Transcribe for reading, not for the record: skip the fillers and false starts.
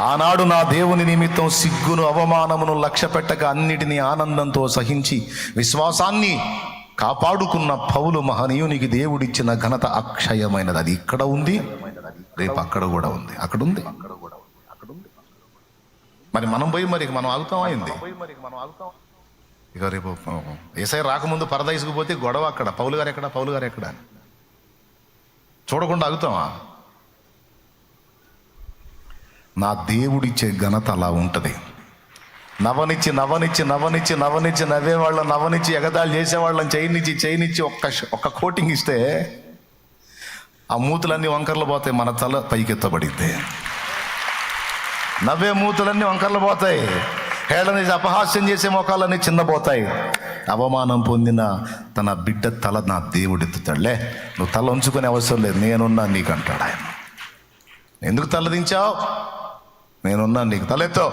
ఆనాడు నా దేవుని నిమిత్తం సిగ్గును అవమానమును లక్ష్య పెట్టక అన్నిటినీ ఆనందంతో సహించి విశ్వాసాన్ని కాపాడుకున్న పౌలు మహనీయునికి దేవుడిచ్చిన ఘనత అక్షయమైనది. అది ఇక్కడ ఉంది, రేపు అక్కడ కూడా ఉంది, అక్కడ ఉంది. మరి మనం పోయి మనం ఆగుతాం అయింది. ఇక రేపు ఏసై రాకముందు పరదైసుకు పోతే గొడవ అక్కడ, పౌలు గారు ఎక్కడ అని చూడకుండా ఆగుతామా? నా దేవుడిచ్చే ఘనత అలా ఉంటుంది. నవ్వనిచ్చి నవ్వేవాళ్ళని నవ్వనిచ్చి ఎగతాళి చేసేవాళ్ళని చేయనిచ్చి ఒక్క కోటింగ్ ఇస్తే ఆ మూతులన్నీ వంకర్లు పోతాయి, మన తల పైకెత్తబడిద్ది. నవ్వే మూతులన్నీ వంకర్లు పోతాయి, హేళన అపహాస్యం చేసే మొఖాలన్నీ చిన్నపోతాయి. అవమానం పొందిన తన బిడ్డ తల నా దేవుడు ఎత్తుతాడులే, నువ్వు తల ఉంచుకునే అవసరం లేదు, నేనున్నా నీకు అంటాడు ఆయన. ఎందుకు తలదించావు? నేనున్నా నీకు, తలెత్తో.